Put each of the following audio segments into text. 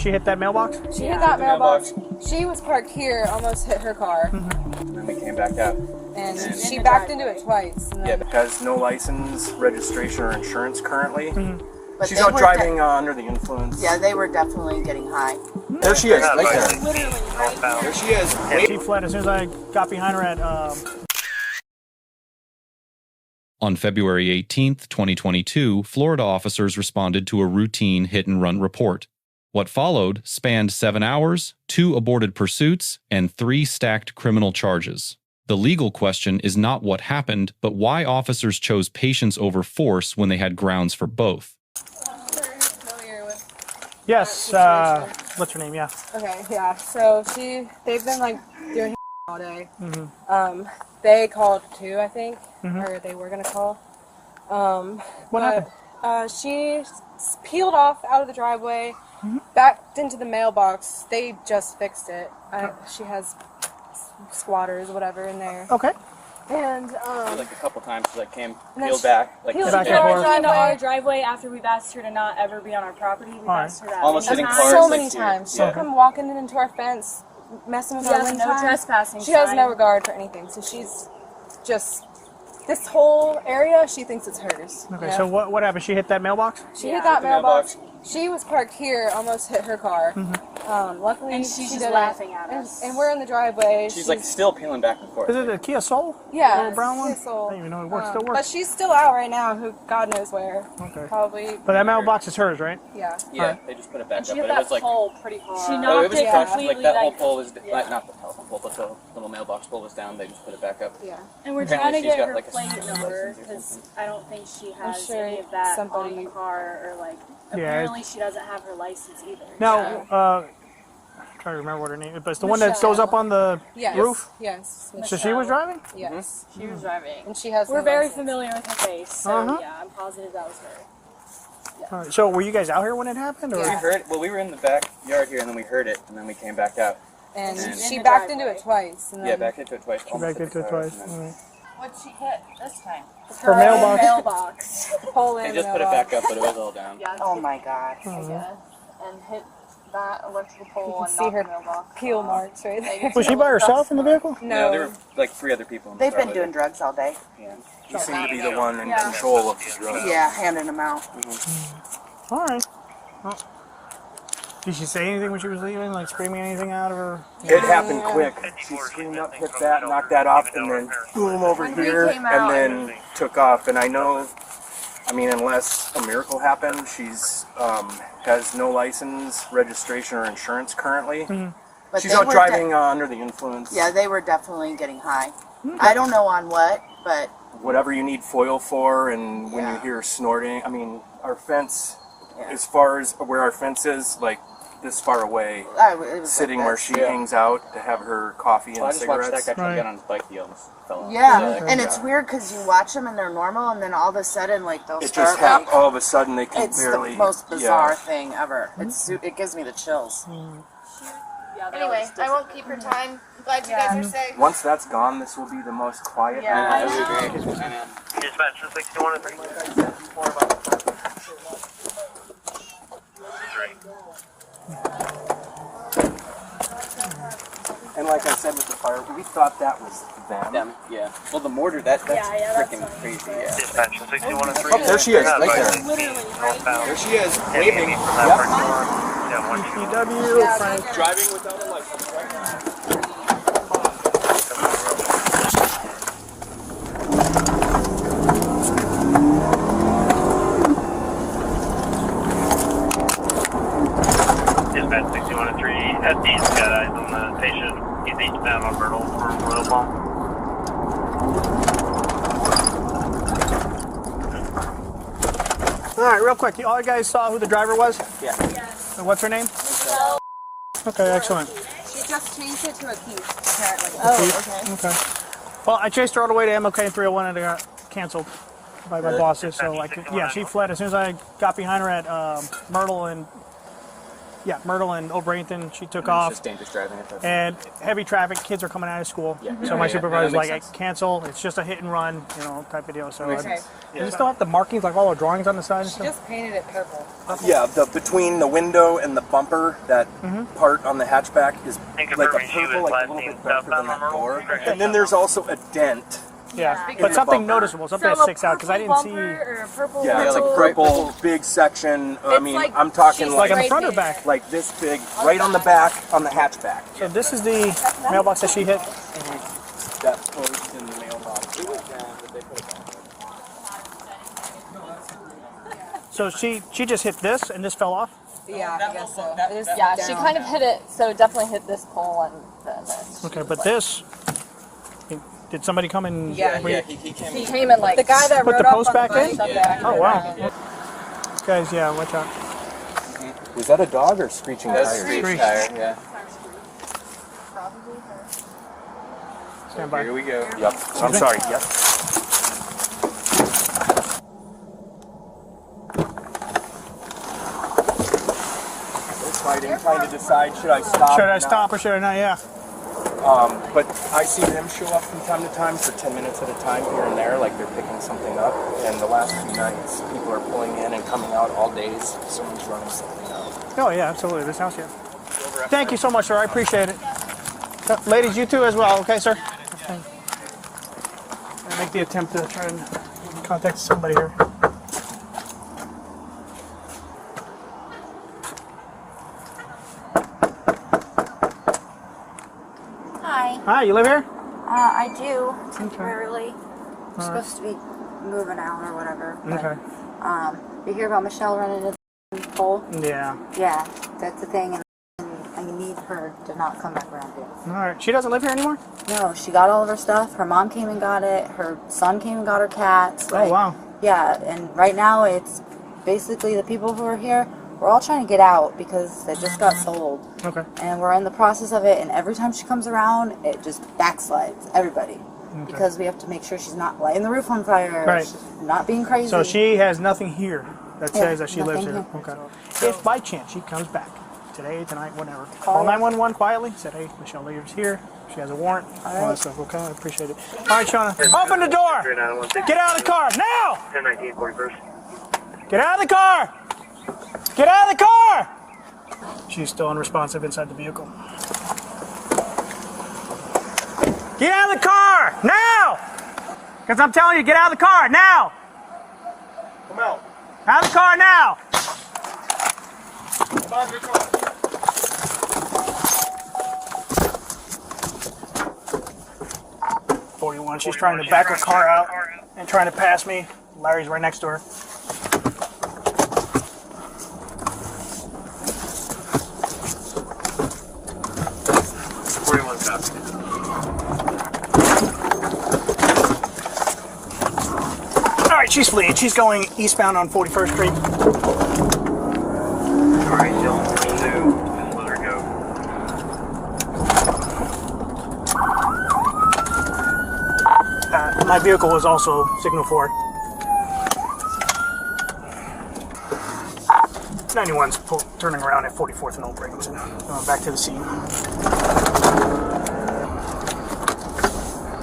She hit that mailbox? She hit that mailbox. She was parked here, almost hit her car. And then we came back out. And she backed into it twice. And yeah, has no license, registration, or insurance currently. But she's out driving under the influence. Yeah, they were definitely getting high. There she is, right there. literally right there. There she is. She fled as soon as I got behind her at... On February 18th, 2022, Florida officers responded to a routine hit-and-run report. What followed spanned 7 hours, 2 aborted pursuits, and 3 stacked criminal charges. The legal question is not what happened, but why officers chose patience over force when they had grounds for both. Yes, what's her name? Yeah. Okay, yeah. So they've been like doing all day. They called too, I think, or they were gonna call. What happened? She peeled off out of the driveway, backed into the mailbox. They just fixed it. She has squatters, whatever, in there. Okay. And like a couple times, she like came, peeled back, like peeled back into and forth. our driveway after we've asked her to not ever be on our property. We've asked her that almost hitting cars so like many here. times. Yeah. She'll come walking into our fence, messing with our wind no chime. trespassing She has sign. no regard for anything. So she's just this whole area. She thinks it's hers. Okay, you know? so what happened? She hit that mailbox? She hit that mailbox. She was parked here, almost hit her car. Luckily, And she's she just didn't. laughing at us. And we're in the driveway. She's like still peeling back and forth. Is it a Kia Soul? Yeah, Little brown one? Kia Soul. I didn't even know it works. Still But works. she's still out right now. Who God knows where. Okay. Probably. But that mailbox is hers, right? Yeah. Yeah, they just put it back She up, hit but it that was like pole pretty hard. She it knocked was it touched, completely. like that whole like, pole was yeah. like not the telephone pole, but the little mailbox pole was down. They just put it back up. Yeah. And we're Apparently trying to she's get got, her like, a plate license number or because something. I don't think she has sure any of that somebody- on the car or like. Yeah, Apparently, she doesn't have her license either. Now, I'm trying to remember what her name is, but it's the one that goes up on the Yes. roof? Yes. So she was driving? Yes. She was driving. And she has. We're no very license. familiar with her face, so yeah, I'm positive that was her. All right, so were you guys out here when it happened? Or? We heard. Well, we were in the backyard here, and then we heard it, and then we came back out. And And- she In the backed driveway. into it twice. And Yeah, then back into it twice. She almost backed hit the into it car, twice. and then All right. What'd she hit this time? Her mailbox. Mailbox. Pole They in. just put it back up, but it was all down. Yeah. Oh my god. I guess. And hit that electrical pole can and see knocked her the mailbox peel off. marks right there. Was she by herself in the vehicle? No, there were like 3 other people. In the They've car been with doing her. drugs all day. Yeah. You seem to be the one in Yeah. control of the drugs. Yeah, handing them out. All right. Well, did she say anything when she was leaving, like screaming anything out of her? It happened quick. She screamed up, hit that, knocked that off, and then boom over When we here, came out, and then took off. And I know, I mean, unless a miracle happened, she's has no license, registration, or insurance currently. But She's they out were driving under the influence. yeah, they were definitely getting high. I don't know on what, but Whatever you need foil for, and when you Yeah. hear snorting, I mean, our fence, Yeah. as far as where our fence is, like this far away, it was sitting like where this. she hangs out to have her coffee and Well, I just watched cigarettes. that guy try to Right. get on his bike. He almost fell off. Yeah, and it's weird because you watch them and they're normal, and then all of a sudden, like they'll It start. just happened. All of a sudden, they can It's barely. the most bizarre Yeah. thing ever. It gives me the chills. Anyway, I won't keep your time. I'm glad you guys are safe. Once that's gone, this will be the most quiet. Yeah. night. That would be great. I know. Dispatch 61 and 3. And like I said with the fire, we thought that was them. Them, yeah. Well, the mortar, that's Yeah, that's freaking funny. crazy, yeah. Dispatch 61 and 3. Oh, there she is, right there. Literally right There she is, Heavy waving. from that Yep. parking lot. Yeah, 1 PW, Frank. Driving without a license right now. Dispatch 61 and 3. FD's got eyes on the patient. He's eastbound on Myrtle for Royal Palm. All right, real quick. All you guys saw who the driver was? Yeah. And what's her name? Okay, excellent. She just changed it to a Keith, apparently. Oh, okay. Okay. Well, I chased her all the way to MLK 301 and it got canceled by my bosses. So, like, yeah, she fled as soon as I got behind her at Myrtle and Yeah, Myrtle and O'Brainton. She took It's off. just dangerous driving. And heavy traffic, kids are coming out of school. Yeah. So my supervisor's that like, makes sense. cancel. It's just a hit and run, you know, type of deal. So Okay. does it still have the markings, like all the drawings on the side and She stuff? just painted it purple. Yeah, between the window and the bumper, that part on the hatchback is And like a confirming she purple, was like a little last bit seen darker than that southbound door. on Myrtle. And then there's also a dent. Yeah, in but the something bumper. noticeable, something that sticks out, because I didn't see... Or a purple Yeah, it's like purple. purple, big section. I It's mean, like I'm talking she's Like like on the front or right back? like this big, right on the back, on the hatchback. So this is the mailbox that she hit. That post in the mailbox. So she just hit this and this fell off? Yeah, I guess so. Yeah, she kind of hit it, so definitely hit this pole and then this. Okay, but this... Did somebody come and... Yeah, He came He came in like The guy that Put rode the up post on the back in? bike. Yeah. Oh, wow. Guys, yeah, watch out. Was that a dog or screeching That's tires? screech Screech. tire, yeah. Stand by. Here we go. Yep. I'm sorry. Yep. Fighting, trying to decide, should I stop? Should or I not? stop or should I not? Yeah. But I see them show up from time to time for 10 minutes at a time here and there, like they're picking something up. And the last few nights, people are pulling in and coming out all days. Someone's running something out. Oh, yeah, absolutely. This house, yeah. Thank you so much, sir. I appreciate it. Ladies, you too as well. Okay, sir? Okay. I make the attempt to try and contact somebody here. Hi, Hi, you live here? I do temporarily. I'm supposed to be moving out or whatever. But, Okay. you hear about Michelle running into the pole? Yeah. Yeah, that's the thing, and I need her to not come back around here. All right. She doesn't live here anymore? No, she got all of her stuff. Her mom came and got it. Her son came and got her cats. Oh, wow. Yeah, and right now it's basically the people who are here. We're all trying to get out because they just got sold. Okay. And we're in the process of it, and every time she comes around, it just backslides everybody. Because we have to make sure she's not lighting the roof on fire, Right. she's not being crazy. So she has nothing here that Yeah, says that she lives nothing here. here. Okay. If by chance she comes back today, tonight, whatever, call 911 quietly. Said, hey, Michelle lives here. She has a warrant. All that stuff. Okay, I appreciate it. All right, Shauna, open the door. Get out of the car now. 1019 41st. Get out of the car. Get out of the car. She's still unresponsive inside the vehicle. Get out of the car now. Because I'm telling you, get out of the car now. Come out. Out of the car now. Come out of your car. 41. She's trying to back her car out and trying to pass me. Larry's right next to her. All right, she's fleeing. She's going eastbound on 41st Street. Alright, Dylan, pursue. Just let her go. My vehicle was also signal for it. 91's turning around at 44th and Old Bradenton. Going back to the scene.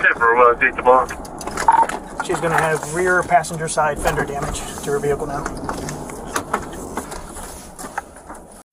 10 for well, take the block. She's going to have rear passenger side fender damage to her vehicle now.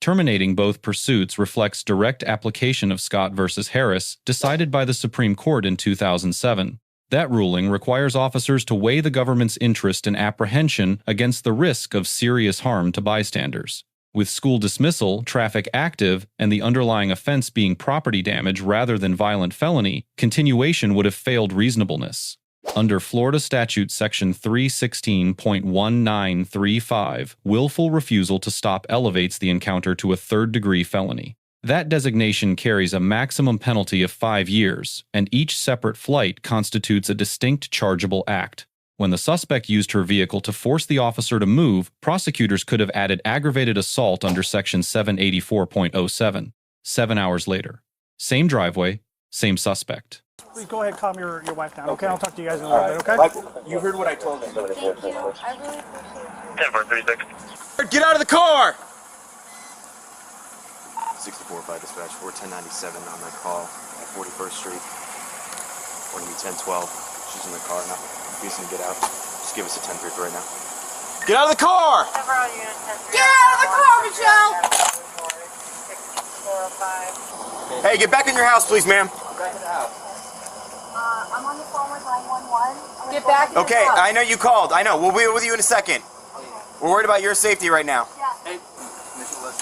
Terminating both pursuits reflects direct application of Scott versus Harris, decided by the Supreme Court in 2007. That ruling requires officers to weigh the government's interest in apprehension against the risk of serious harm to bystanders. With school dismissal, traffic active, and the underlying offense being property damage rather than violent felony, continuation would have failed reasonableness. Under Florida Statute Section 316.1935, willful refusal to stop elevates the encounter to a third-degree felony. That designation carries a maximum penalty of 5 years, and each separate flight constitutes a distinct chargeable act. When the suspect used her vehicle to force the officer to move, prosecutors could have added aggravated assault under Section 784.07. 7 hours later. Same driveway, same suspect. Please go ahead and calm your wife down, okay? I'll talk to you guys in a little bit, okay? You heard what I told you. Thank you. I really appreciate it. 10 for 36. Get out of the car! 64 by dispatch, 41097 on that call at 41st Street. We're gonna be 1012. She's in the car now. Refusing to get out. Just give us a 10-3 for right now. Get out of the car! Get out of the car, Michelle! Hey, get back in your house, please, ma'am. Back in the house. I'm on the phone with 911. Get back in the Okay, house. I know you called. I know. We'll be with you in a second. We're worried about your safety right now. Hey, Mitchell, let's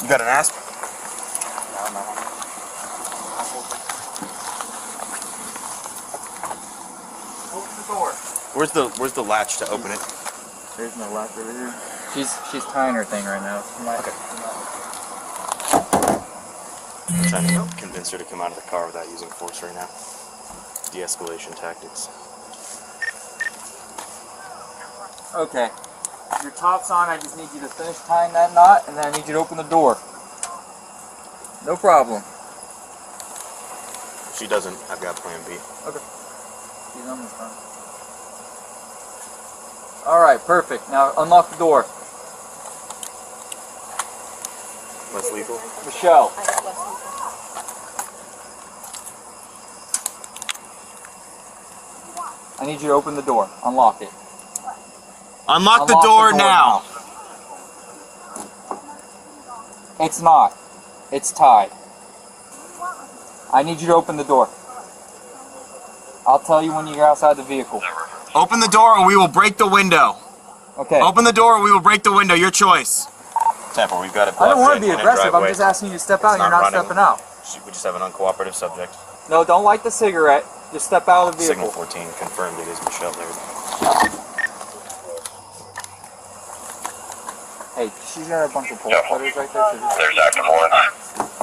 You got an asp? open the door. Where's the latch to open it? There's no latch over here. She's tying her thing right now. Okay. I'm trying to convince her to come out of the car without using force right now. De-escalation tactics. Okay. Your top's on. I just need you to finish tying that knot, and then I need you to open the door. No problem. If she doesn't, I've got plan B. Okay. She's on this phone. Alright, perfect. Now unlock the door. Less lethal? Michelle. I need you to open the door. Unlock it. Unlock the door now! It's not. It's tied. I need you to open the door. I'll tell you when you're outside the vehicle. Open the door or we will break the window. Okay. Open the door or we will break the window. Your choice. Temper, we've got it. I don't want to be aggressive. I'm just asking you to step out. You're not stepping out. We just have an uncooperative subject. No, don't light the cigarette. Just step out of the vehicle. Signal 14 confirmed it is Michelle there. Hey, she's got a bunch of bullet cutters right there. There's active one.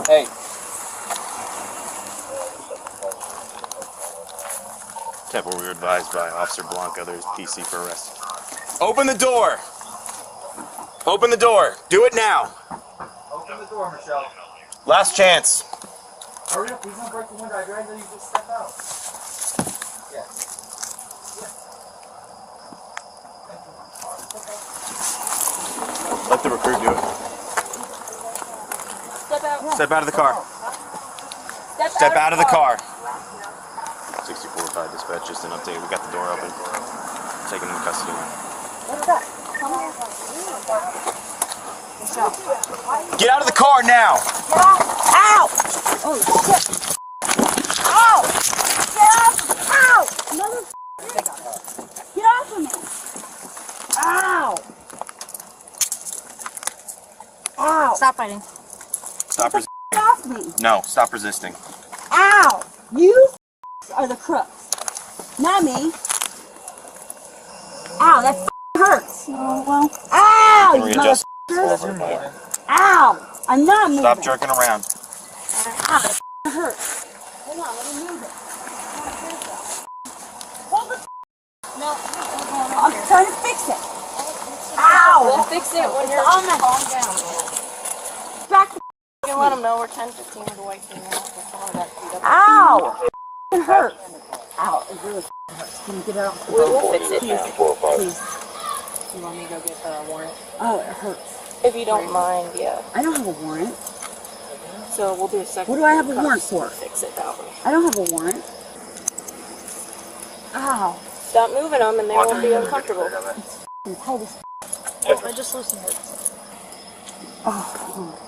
Hey. Temper, we were advised by Officer Blanca there's PC for arrest. Open the door! Open the door! Do it now! Open the door, Michelle. Last chance. Hurry up, he's gonna break the window. I'd rather you just step out. Yeah. Let the recruit do it. Step out. Step out of the car. Step out of the car. 64-5 dispatch, just an update. We got the door open. Taking him into custody now. What is that? Get out of the car now! Get out! Ow! Oh, shit. Ow! Get off! Ow! Mother... Get off of me! Ow! Ow! Stop fighting. Stop resisting. Get off me! No, stop resisting. Ow! You are the crooks, not me. Ow, that hurts. Oh, well. Ow, you Readjust. motherfuckers. Ow, I'm not moving. Stop jerking around. Ow, that hurts. Hold on, let me move it. Hold the no, I'm trying to fix it. Ow! We'll fix it when you're on the calm down. back the You can let them know we're 10:15 with the white female. Ow! It hurts. Ow, it really hurts. Can you get it out? We'll fix it now. Please. You want me to go get a warrant? Oh, it hurts. If you don't mind, yeah. I don't have a warrant. So we'll do a second. What do I have a warrant for? Fix it that way. I don't have a warrant. Ow. Stop moving them and they won't be uncomfortable. I just listened to it. Oh.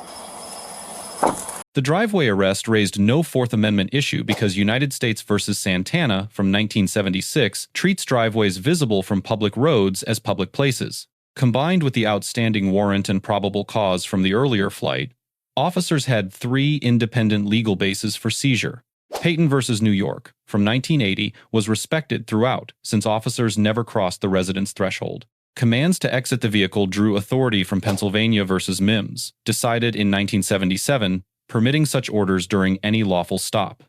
The driveway arrest raised no Fourth Amendment issue because United States v. Santana from 1976 treats driveways visible from public roads as public places. Combined with the outstanding warrant and probable cause from the earlier flight, officers had three independent legal bases for seizure. Payton v. New York from 1980 was respected throughout since officers never crossed the residence threshold. Commands to exit the vehicle drew authority from Pennsylvania v. Mims, decided in 1977, permitting such orders during any lawful stop.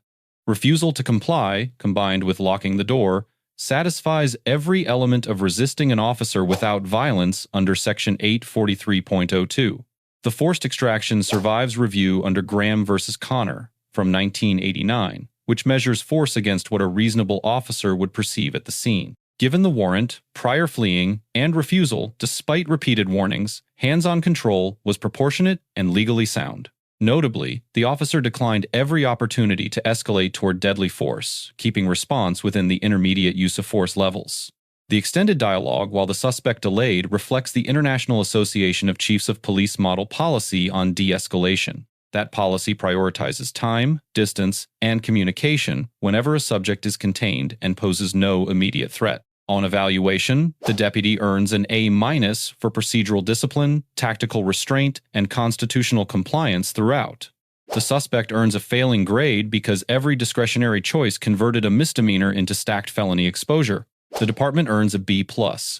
Refusal to comply, combined with locking the door, satisfies every element of resisting an officer without violence under Section 843.02. The forced extraction survives review under Graham v. Connor from 1989, which measures force against what a reasonable officer would perceive at the scene. Given the warrant, prior fleeing, and refusal, despite repeated warnings, hands-on control was proportionate and legally sound. Notably, the officer declined every opportunity to escalate toward deadly force, keeping response within the intermediate use of force levels. The extended dialogue, while the suspect delayed, reflects the International Association of Chiefs of Police model policy on de-escalation. That policy prioritizes time, distance, and communication whenever a subject is contained and poses no immediate threat. On evaluation, the deputy earns an A- for procedural discipline, tactical restraint, and constitutional compliance throughout. The suspect earns a failing grade because every discretionary choice converted a misdemeanor into stacked felony exposure. The department earns a B+,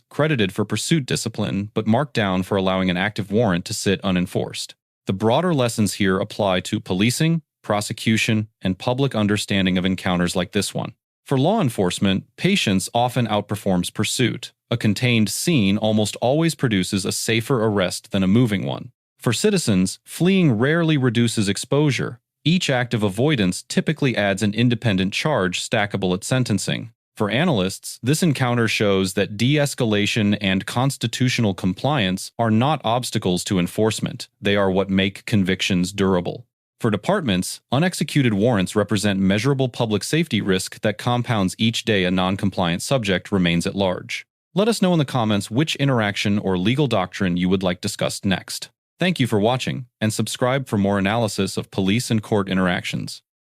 credited for pursuit discipline, but marked down for allowing an active warrant to sit unenforced. The broader lessons here apply to policing, prosecution, and public understanding of encounters like this one. For law enforcement, patience often outperforms pursuit. A contained scene almost always produces a safer arrest than a moving one. For citizens, fleeing rarely reduces exposure. Each act of avoidance typically adds an independent charge stackable at sentencing. For analysts, this encounter shows that de-escalation and constitutional compliance are not obstacles to enforcement. They are what make convictions durable. For departments, unexecuted warrants represent measurable public safety risk that compounds each day a non-compliant subject remains at large. Let us know in the comments which interaction or legal doctrine you would like discussed next. Thank you for watching, and subscribe for more analysis of police and court interactions.